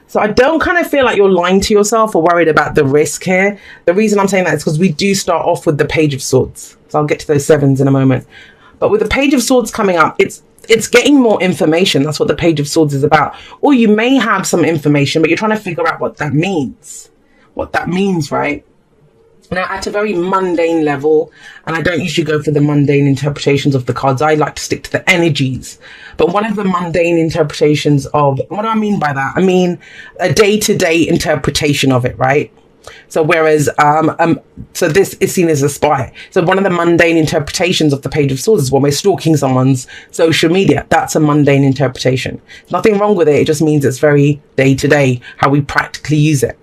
So I don't kind of feel like you're lying to yourself or worried about the risk here. The reason I'm saying that is because we do start off with the Page of Swords. So I'll get to those sevens in a moment. But with the Page of Swords coming up, it's getting more information. That's what the Page of Swords is about. Or you may have some information, but you're trying to figure out what that means. What that means, right? Now, at a very mundane level, and I don't usually go for the mundane interpretations of the cards. I like to stick to the energies. But one of the mundane interpretations of, what do I mean by that? I mean a day-to-day interpretation of it, right? So whereas, so this is seen as a spy. So one of the mundane interpretations of the Page of Swords is when we're stalking someone's social media. That's a mundane interpretation. Nothing wrong with it. It just means it's very day-to-day, how we practically use it.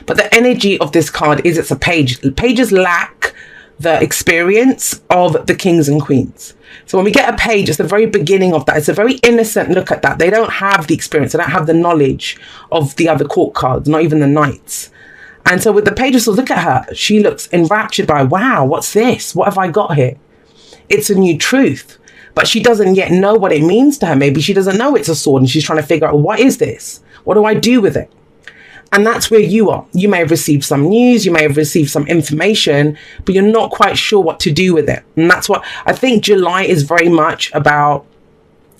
But the energy of this card is it's a page. Pages lack the experience of the kings and queens. So when we get a page, it's the very beginning of that. It's a very innocent look at that. They don't have the experience. They don't have the knowledge of the other court cards, not even the knights. And so with the Page of Swords, look at her. She looks enraptured by, wow, what's this? What have I got here? It's a new truth. But she doesn't yet know what it means to her. Maybe she doesn't know it's a sword and she's trying to figure out, what is this? What do I do with it? And that's where you are. You may have received some news, you may have received some information, but you're not quite sure what to do with it. And that's what I think July is very much about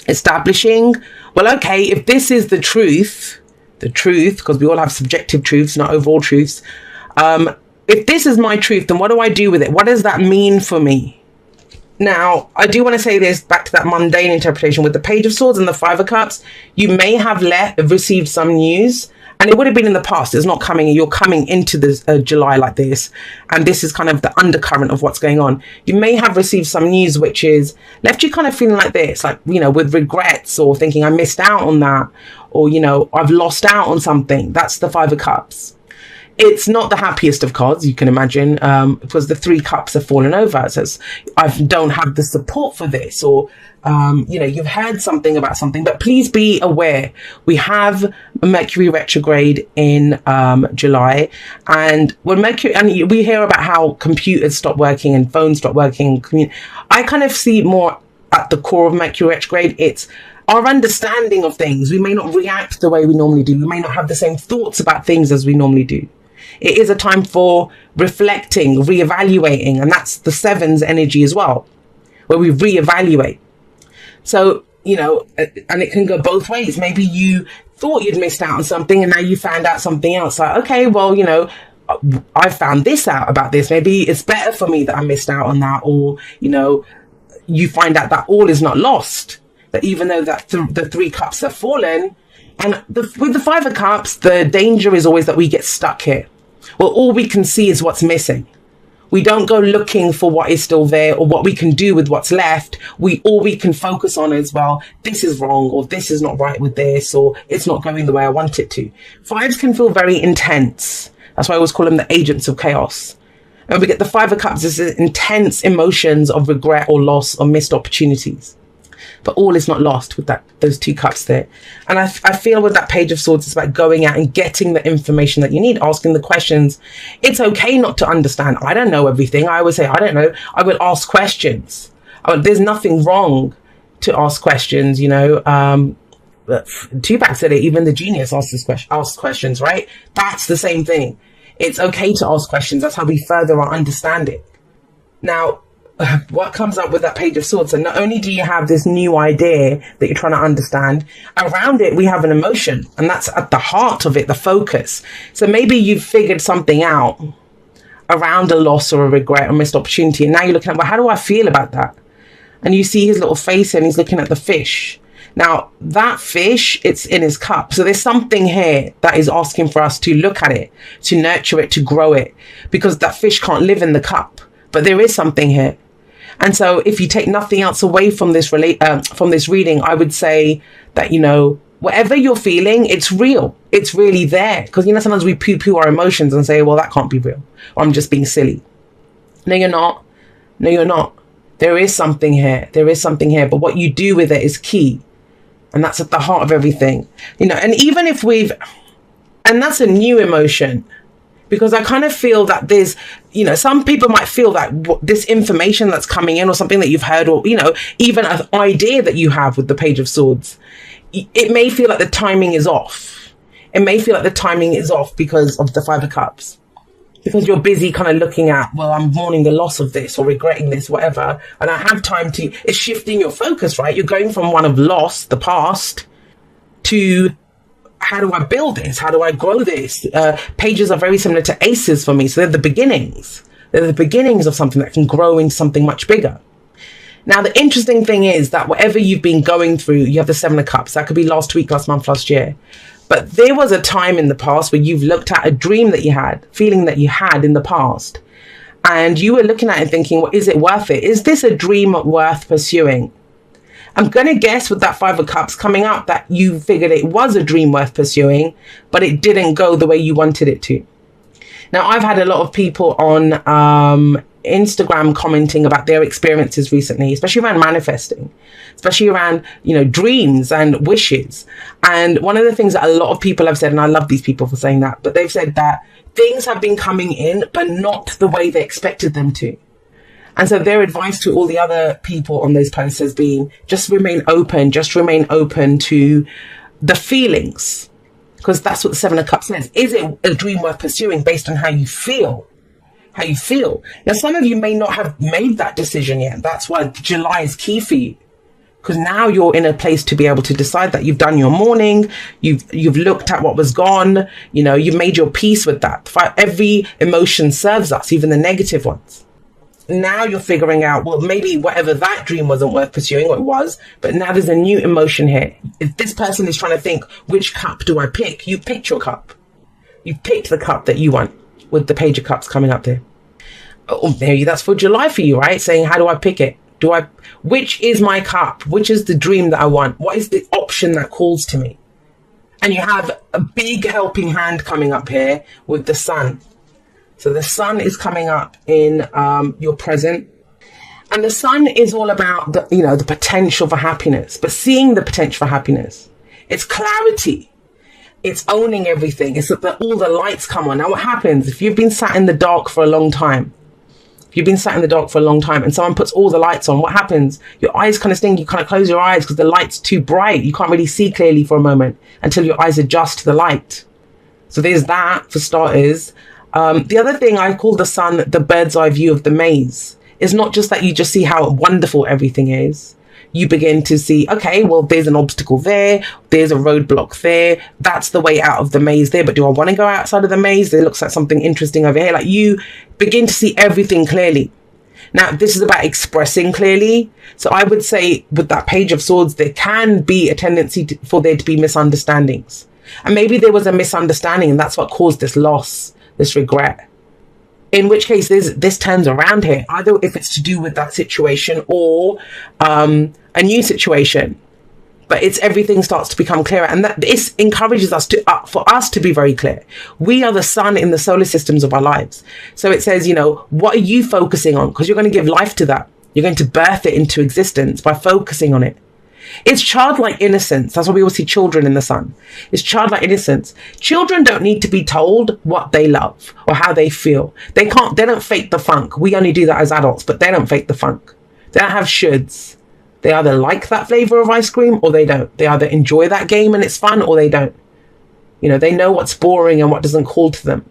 establishing. Well, okay, if this is the truth, because we all have subjective truths, not overall truths. If this is my truth, then what do I do with it? What does that mean for me? Now, I do want to say this back to that mundane interpretation with the Page of Swords and the Five of Cups. You may have received some news. And it would have been in the past. It's not coming. You're coming into this July like this. And this is kind of the undercurrent of what's going on. You may have received some news which is left you kind of feeling like this, like, you know, with regrets or thinking I missed out on that. Or, you know, I've lost out on something. That's the Five of Cups. It's not the happiest of cards, you can imagine, because the Three Cups have fallen over. It says, I don't have the support for this, or, you know, you've heard something about something, but please be aware. We have Mercury retrograde in July, and when Mercury, and we hear about how computers stop working and phones stop working. I kind of see more at the core of Mercury retrograde. It's our understanding of things. We may not react the way we normally do. We may not have the same thoughts about things as we normally do. It is a time for reflecting, reevaluating, and that's the Sevens energy as well, where we reevaluate. So, you know, and it can go both ways. Maybe you thought you'd missed out on something and now you found out something else. Like, okay, well, you know, I found this out about this. Maybe it's better for me that I missed out on that. Or, you know, you find out that all is not lost. That even though that the Three Cups have fallen, and with the Five of Cups, the danger is always that we get stuck here. Well, all we can see is what's missing. We don't go looking for what is still there or what we can do with what's left. All we can focus on is, well, this is wrong, or this is not right with this, or it's not going the way I want it to. Fives can feel very intense. That's why I always call them the agents of chaos. And we get the Five of Cups as intense emotions of regret or loss or missed opportunities. But all is not lost with those two cups there. And I feel with that Page of Swords, it's about going out and getting the information that you need, asking the questions. It's okay not to understand. I don't know everything. I always say, I don't know. I will ask questions. There's nothing wrong to ask questions, you know. Tupac said it, even the genius asks questions, right? That's the same thing. It's okay to ask questions. That's how we further our understanding. Now, what comes up with that Page of Swords? And not only do you have this new idea that you're trying to understand, around it we have an emotion, and that's at the heart of it, the focus. So maybe you've figured something out around a loss or a regret or missed opportunity, and now you're looking at, well, how do I feel about that? And you see his little face and he's looking at the fish. Now that fish, it's in his cup. So there's something here that is asking for us to look at it, to nurture it, to grow it, because that fish can't live in the cup, but there is something here. And so if you take nothing else away from this reading, I would say that, you know, whatever you're feeling, it's real. It's really there. Because, you know, sometimes we poo-poo our emotions and say, well, that can't be real, or I'm just being silly. No, you're not. No, you're not. There is something here. There is something here. But what you do with it is key. And that's at the heart of everything. You know, and even if and that's a new emotion. Because I kind of feel that there's, you know, some people might feel that this information that's coming in, or something that you've heard, or, you know, even an idea that you have with the Page of Swords, it may feel like the timing is off. it may feel like the timing is off because of the Five of Cups. Because you're busy kind of looking at, well, I'm mourning the loss of this or regretting this, whatever. And I have time to, it's shifting your focus, right? You're going from one of loss, the past, to how do I build this? How do I grow this? Pages are very similar to aces for me. So they're the beginnings. They're the beginnings of something that can grow into something much bigger. Now, the interesting thing is that whatever you've been going through, you have the Seven of Cups. That could be last week, last month, last year. But there was a time in the past where you've looked at a dream that you had, feeling that you had in the past. And you were looking at it thinking, well, is it worth it? Is this a dream worth pursuing? I'm going to guess with that Five of Cups coming up that you figured it was a dream worth pursuing, but it didn't go the way you wanted it to. Now, I've had a lot of people on Instagram commenting about their experiences recently, especially around manifesting, especially around, dreams and wishes. And one of the things that a lot of people have said, and I love these people for saying that, but they've said that things have been coming in, but not the way they expected them to. And so their advice to all the other people on those posts has been, just remain open to the feelings. Because that's what the Seven of Cups says. Is it a dream worth pursuing based on how you feel? Now, some of you may not have made that decision yet. That's why July is key for you. Because now you're in a place to be able to decide that you've done your mourning. You've looked at what was gone. You've made your peace with that. Every emotion serves us, even the negative ones. Now you're figuring out, well, maybe whatever that dream wasn't worth pursuing, or it was, but now there's a new emotion here. If this person is trying to think, which cup do I pick? You picked your cup. You picked the cup that you want, with the Page of Cups coming up there. Oh, there you, that's for July for you, right? Saying, how do I pick it? Which is my cup? Which is the dream that I want? What is the option that calls to me? And you have a big helping hand coming up here with the Sun. So the Sun is coming up in your present. And the Sun is all about the potential for happiness, but seeing the potential for happiness. It's clarity. It's owning everything. It's that all the lights come on. Now what happens if you've been sat in the dark for a long time? And someone puts all the lights on, what happens? Your eyes kind of sting. You kind of close your eyes because the light's too bright. You can't really see clearly for a moment until your eyes adjust to the light. So there's that for starters. The other thing, I call the Sun the bird's eye view of the maze. It's not just that you just see how wonderful everything is. You begin to see, okay, well, there's an obstacle there. There's a roadblock there. That's the way out of the maze there. But do I want to go outside of the maze? There looks like something interesting over here. Like, you begin to see everything clearly. Now, this is about expressing clearly. So I would say with that Page of Swords, there can be a tendency for there to be misunderstandings. And maybe there was a misunderstanding and that's what caused this loss, this regret. In which case, this turns around here, either if it's to do with that situation or a new situation. But everything starts to become clearer, and that this encourages us for us to be very clear. We are the sun in the solar systems of our lives. So it says, what are you focusing on? Because you're going to give life to that. You're going to birth it into existence by focusing on it. It's childlike innocence. That's why we all see children in the sun. It's childlike innocence. Children don't need to be told what they love or how they feel. They don't fake the funk. We only do that as adults, but they don't fake the funk. They don't have shoulds. They either like that flavor of ice cream or they don't. They either enjoy that game and it's fun or they don't. They know what's boring and what doesn't call to them.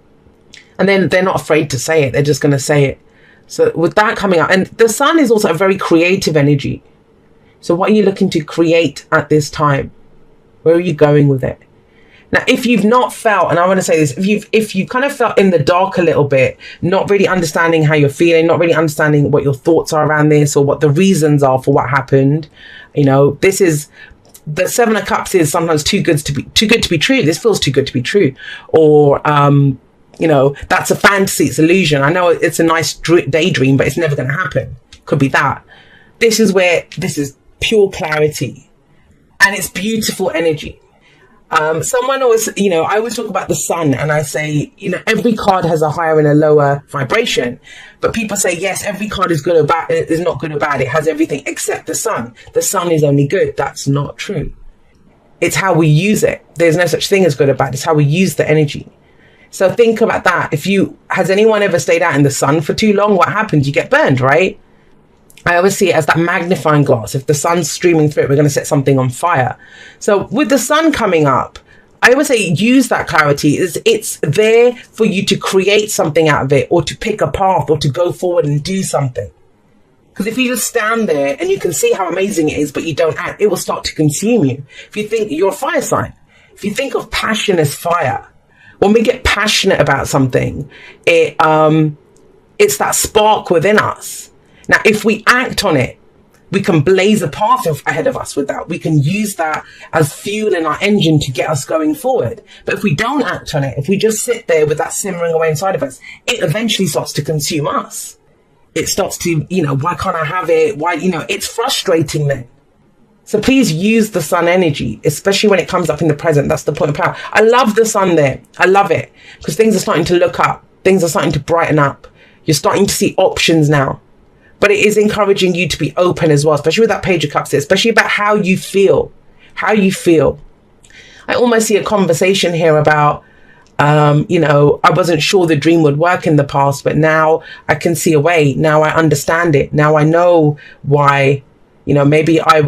And then they're not afraid to say it. They're just going to say it. So with that coming out, and the sun is also a very creative energy. So what are you looking to create at this time? Where are you going with it? Now, if you've not felt, and I want to say this, if you kind of felt in the dark a little bit, not really understanding how you're feeling, not really understanding what your thoughts are around this or what the reasons are for what happened, this is, the Seven of Cups is sometimes too good to be true. This feels too good to be true. Or, that's a fantasy, it's illusion. I know it's a nice daydream, but it's never going to happen. Could be that. This is pure clarity, and it's beautiful energy. Someone always, I always talk about the sun and I say, every card has a higher and a lower vibration, but people say, yes, every card is good or bad. It is not good or bad. It has everything except the sun. The sun is only good. That's not true. It's how we use it. There's no such thing as good or bad. It's how we use the energy. So think about that. Has anyone ever stayed out in the sun for too long? What happens? You get burned, right? I always see it as that magnifying glass. If the sun's streaming through it, we're going to set something on fire. So with the sun coming up, I always say use that clarity. It's there for you to create something out of it, or to pick a path, or to go forward and do something. Because if you just stand there and you can see how amazing it is, but you don't act, it will start to consume you. If you think you're a fire sign, if you think of passion as fire, when we get passionate about something, it's that spark within us. Now, if we act on it, we can blaze a path ahead of us with that. We can use that as fuel in our engine to get us going forward. But if we don't act on it, if we just sit there with that simmering away inside of us, it eventually starts to consume us. It starts to, why can't I have it? Why, it's frustrating then. So please use the sun energy, especially when it comes up in the present. That's the point of power. I love the sun there. I love it because things are starting to look up. Things are starting to brighten up. You're starting to see options now. But it is encouraging you to be open as well, especially with that Page of Cups, especially about how you feel. How you feel. I almost see a conversation here about, I wasn't sure the dream would work in the past, but now I can see a way. Now I understand it. Now I know why, maybe I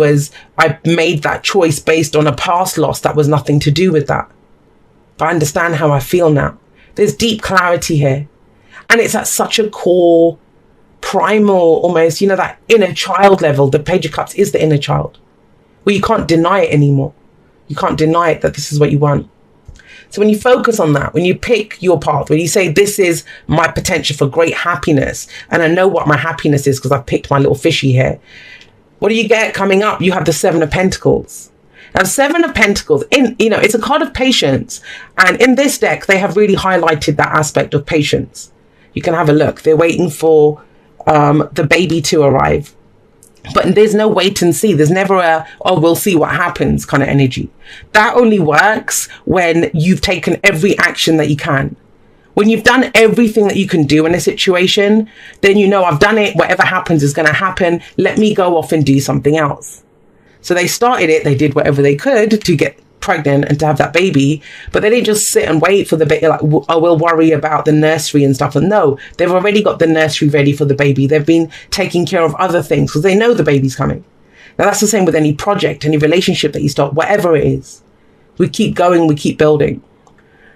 made that choice based on a past loss that was nothing to do with that. But I understand how I feel now. There's deep clarity here. And it's at such a core, primal, almost, that inner child level. The Page of Cups is the inner child, where you can't deny it anymore. You can't deny it that this is what you want. So when you focus on that, when you pick your path, when you say, this is my potential for great happiness, and I know what my happiness is because I've picked my little fishy here. What do you get coming up? You have the Seven of Pentacles. Now, Seven of Pentacles, it's a card of patience. And in this deck, they have really highlighted that aspect of patience. You can have a look. They're waiting for the baby to arrive. But there's no wait and see. There's never we'll see what happens kind of energy. That only works when you've taken every action that you can. When you've done everything that you can do in a situation, then I've done it. Whatever happens is going to happen. Let me go off and do something else. So they started it. They did whatever they could to get pregnant and to have that baby, but they didn't just sit and wait for the baby like, we'll worry about the nursery and stuff. And no, they've already got the nursery ready for the baby. They've been taking care of other things because they know the baby's coming. Now that's the same with any project, any relationship that you start, whatever it is. We keep going, we keep building.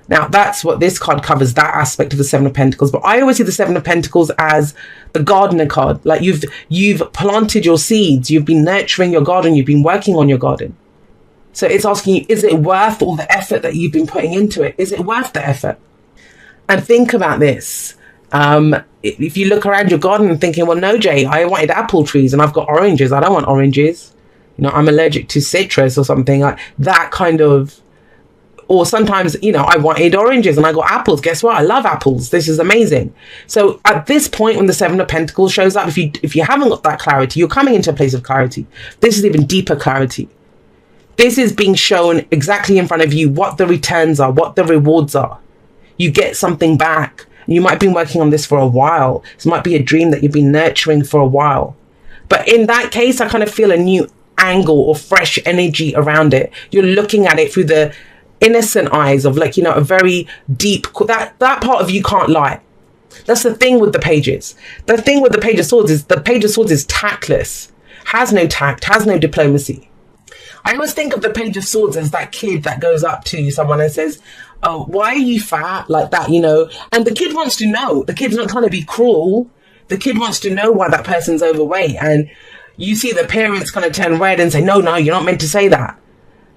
Now that's what this card covers, that aspect of the Seven of Pentacles. But I always see the Seven of Pentacles as the gardener card. Like you've planted your seeds, you've been nurturing your garden, you've been working on your garden. So it's asking you, is it worth all the effort that you've been putting into it? Is it worth the effort? And think about this. If you look around your garden and thinking, well, no, Jay, I wanted apple trees and I've got oranges. I don't want oranges. I'm allergic to citrus or something like that kind of. Or sometimes, I wanted oranges and I got apples. Guess what? I love apples. This is amazing. So at this point, when the Seven of Pentacles shows up, if you haven't got that clarity, you're coming into a place of clarity. This is even deeper clarity. This is being shown exactly in front of you what the returns are, what the rewards are. You get something back. You might have been working on this for a while. This might be a dream that you've been nurturing for a while. But in that case, I kind of feel a new angle or fresh energy around it. You're looking at it through the innocent eyes of a very deep, that part of you can't lie. That's the thing with the pages. The thing with the Page of Swords is the Page of Swords is tactless, has no tact, has no diplomacy. I always think of the Page of Swords as that kid that goes up to someone and says, oh, why are you fat like that, And the kid wants to know. The kid's not trying to be cruel. The kid wants to know why that person's overweight. And you see the parents kind of turn red and say, no, you're not meant to say that.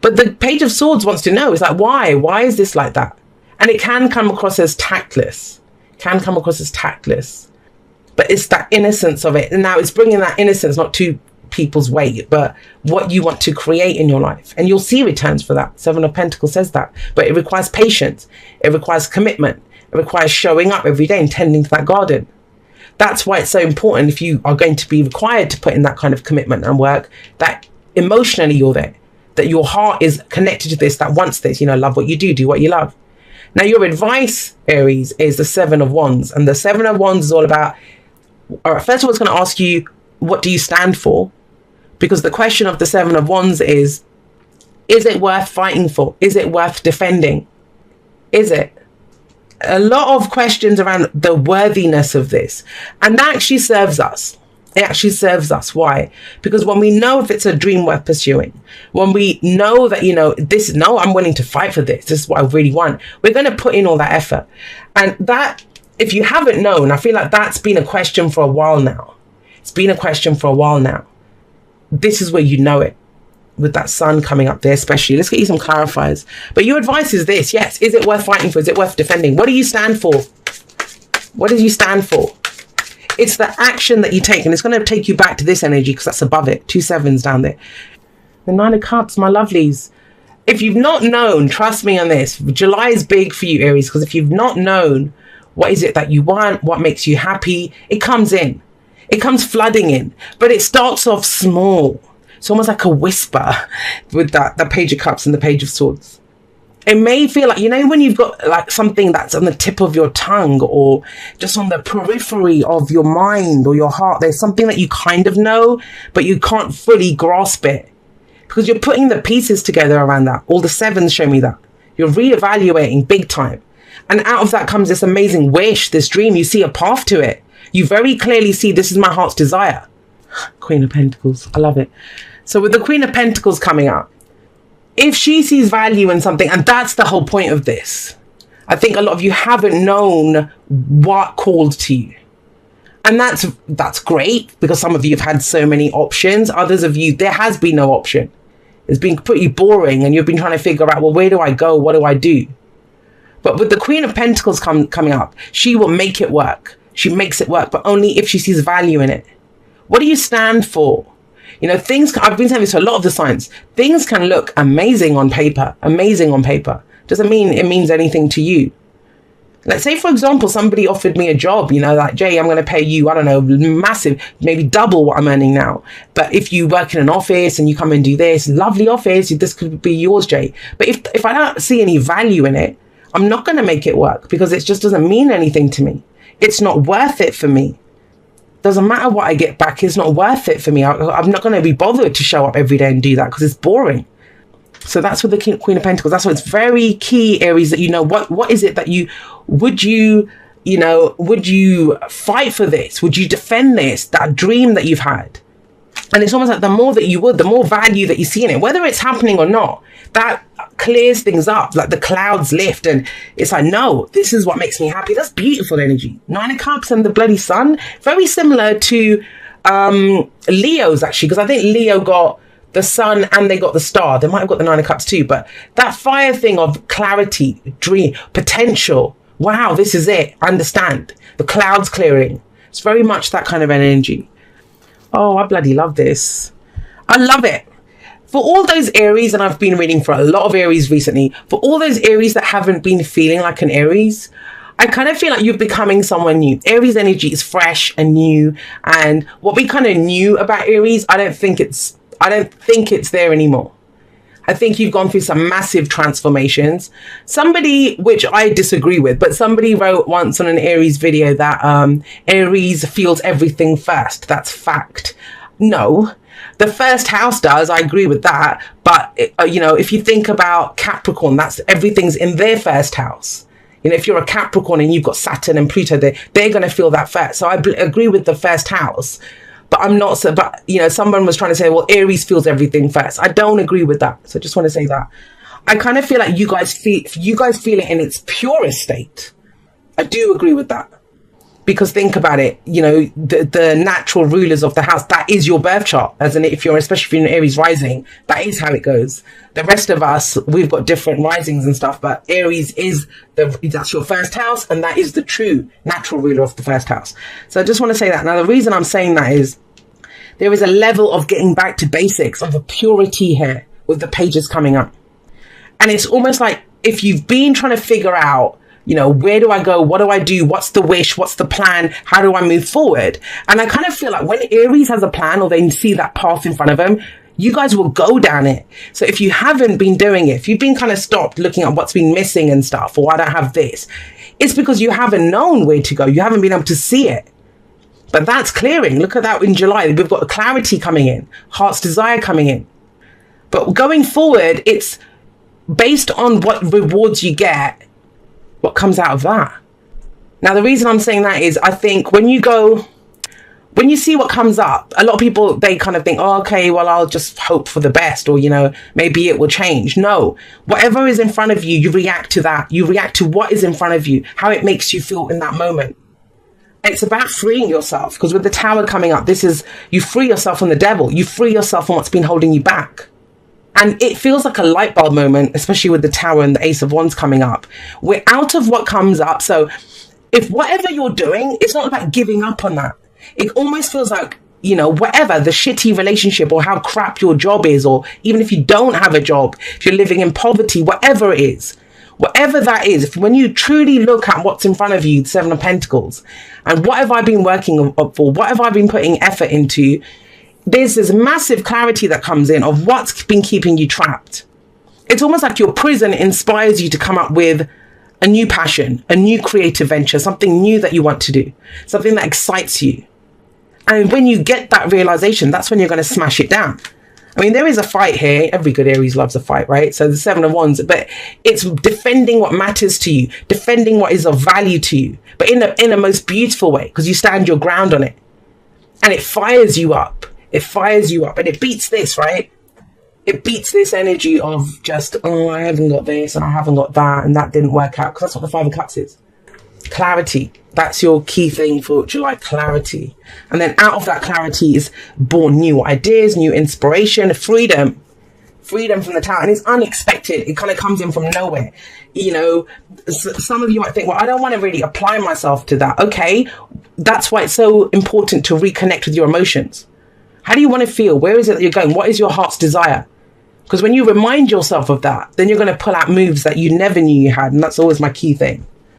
But the Page of Swords wants to know. It's like, why? Why is this like that? And it can come across as tactless. But it's that innocence of it. And now it's bringing that innocence, not to people's weight, but what you want to create in your life, and you'll see returns for that. Seven of Pentacles says that, but it requires patience, it requires commitment, it requires showing up every day and tending to that garden. That's why it's so important, if you are going to be required to put in that kind of commitment and work, that emotionally you're there, that your heart is connected to this, that wants this, love what you do what you love. Now your advice, Aries, is the Seven of Wands, and the Seven of Wands is all about, all right, first of all, it's going to ask you, what do you stand for? Because the question of the Seven of Wands is it worth fighting for? Is it worth defending? Is it? A lot of questions around the worthiness of this. And that actually serves us. It actually serves us. Why? Because when we know if it's a dream worth pursuing, when we know that, you know, I'm willing to fight for this. This is what I really want. We're going to put in all that effort. And that, if you haven't known, I feel like that's been a question for a while now. It's been a question for a while now. This is where you know it. With that sun coming up there, especially. Let's get you some clarifiers. But your advice is this. Yes. Is it worth fighting for? Is it worth defending? What do you stand for? What do you stand for? It's the action that you take, and it's going to take you back to this energy because that's above it. 2 7s down there. The 9 of Cups, my lovelies. If you've not known, trust me on this, July is big for you, Aries, because if you've not known what is it that you want, what makes you happy, it comes in. It comes flooding in, but it starts off small. It's almost like a whisper with the Page of Cups and the Page of Swords. It may feel like, you know, when you've got like something that's on the tip of your tongue or just on the periphery of your mind or your heart, there's something that you kind of know, but you can't fully grasp it because you're putting the pieces together around that. All the 7s show me that. You're reevaluating big time. And out of that comes this amazing wish, this dream. You see a path to it. You very clearly see, this is my heart's desire. Queen of Pentacles. I love it. So with the Queen of Pentacles coming up, if she sees value in something, and that's the whole point of this, I think a lot of you haven't known what called to you. And that's great because some of you have had so many options. Others of you, there has been no option. It's been pretty boring and you've been trying to figure out, well, where do I go? What do I do? But with the Queen of Pentacles coming up, she will make it work. She makes it work, but only if she sees value in it. What do you stand for? You know, I've been saying this to a lot of the signs. Things can look amazing on paper. Doesn't mean it means anything to you. Let's say, for example, somebody offered me a job, you know, like, Jay, I'm going to pay you, I don't know, massive, maybe double what I'm earning now. But if you work in an office and you come and do this, lovely office, this could be yours, Jay. But if I don't see any value in it, I'm not going to make it work because it just doesn't mean anything to me. It's not worth it for me. Doesn't matter what I get back. It's not worth it for me. I'm not going to be bothered to show up every day and do that because it's boring. So that's with the Queen of Pentacles. That's why it's very key, Aries, that you know what is it that would you fight for this? Would you defend this? That dream that you've had? And it's almost like the more that you would, the more value that you see in it, whether it's happening or not, that clears things up. Like the clouds lift and it's like, no, this is what makes me happy. That's beautiful energy. 9 of Cups and the bloody sun. Very similar to Leo's actually, because I think Leo got the sun and they got the star. They might have got the 9 of Cups too, but that fire thing of clarity, dream, potential. Wow, this is it. Understand. The clouds clearing. It's very much that kind of energy. Oh, I bloody love this. I love it. For all those Aries, and I've been reading for a lot of Aries recently, for all those Aries that haven't been feeling like an Aries, I kind of feel like you're becoming someone new. Aries energy is fresh and new. And what we kind of knew about Aries, I don't think it's there anymore. I think you've gone through some massive transformations. Somebody, which I disagree with, but somebody wrote once on an Aries video that Aries feels everything first. That's fact. No, the first house does. I agree with that. But, you know, if you think about Capricorn, that's everything's in their first house. You know, if you're a Capricorn and you've got Saturn and Pluto, they're going to feel that first. So I agree with the first house. But I'm not so, but you know, someone was trying to say, well, Aries feels everything first. I don't agree with that. So I just want to say that. I kind of feel like you guys feel it in its purest state. I do agree with that. Because think about it, you know, the natural rulers of the house, that is your birth chart, as in especially if you're an Aries rising, that is how it goes. The rest of us, we've got different risings and stuff, but Aries that's your first house, and that is the true natural ruler of the first house. So I just want to say that. Now, the reason I'm saying that is there is a level of getting back to basics, of a purity here with the pages coming up. And it's almost like if you've been trying to figure out, you know, where do I go? What do I do? What's the wish? What's the plan? How do I move forward? And I kind of feel like when Aries has a plan or they see that path in front of them, you guys will go down it. So if you haven't been doing it, if you've been kind of stopped looking at what's been missing and stuff, or I don't have this, it's because you haven't known where to go. You haven't been able to see it. But that's clearing. Look at that in July. We've got clarity coming in, heart's desire coming in. But going forward, it's based on what rewards you get, what comes out of that. Now, the reason I'm saying that is I think when you go when you see what comes up, a lot of people, they kind of think, oh, okay, well, I'll just hope for the best, or, you know, maybe it will change. No, whatever is in front of you, you react to that. You react to what is in front of you, how it makes you feel in that moment. It's about freeing yourself, because with the Tower coming up, this is, you free yourself from the devil. You free yourself from what's been holding you back. And it feels like a light bulb moment, especially with the Tower and the Ace of Wands coming up. We're out of what comes up. So if whatever you're doing, it's not about giving up on that. It almost feels like, you know, whatever, the shitty relationship or how crap your job is, or even if you don't have a job, if you're living in poverty, whatever it is, whatever that is, if when you truly look at what's in front of you, the Seven of Pentacles, and what have I been working for, what have I been putting effort into, there's this massive clarity that comes in of what's been keeping you trapped. It's almost like your prison inspires you to come up with a new passion, a new creative venture, something new that you want to do, something that excites you. And when you get that realization, that's when you're going to smash it down. I mean, there is a fight here. Every good Aries loves a fight, right? So the Seven of Wands, but it's defending what matters to you, defending what is of value to you, but in a most beautiful way, because you stand your ground on it. And it fires you up. It fires you up, and it beats this, right? It beats this energy of just, oh, I haven't got this and I haven't got that, and that didn't work out, because that's what the Five of Cups is. Clarity. That's your key thing for July, clarity. And then out of that clarity is born new ideas, new inspiration, freedom. Freedom from the Tower. And it's unexpected. It kind of comes in from nowhere. You know, some of you might think, well, I don't want to really apply myself to that. Okay, that's why it's so important to reconnect with your emotions. How do you want to feel? Where is it that you're going? What is your heart's desire? Because when you remind yourself of that, then you're going to pull out moves that you never knew you had. And that's always my key thing.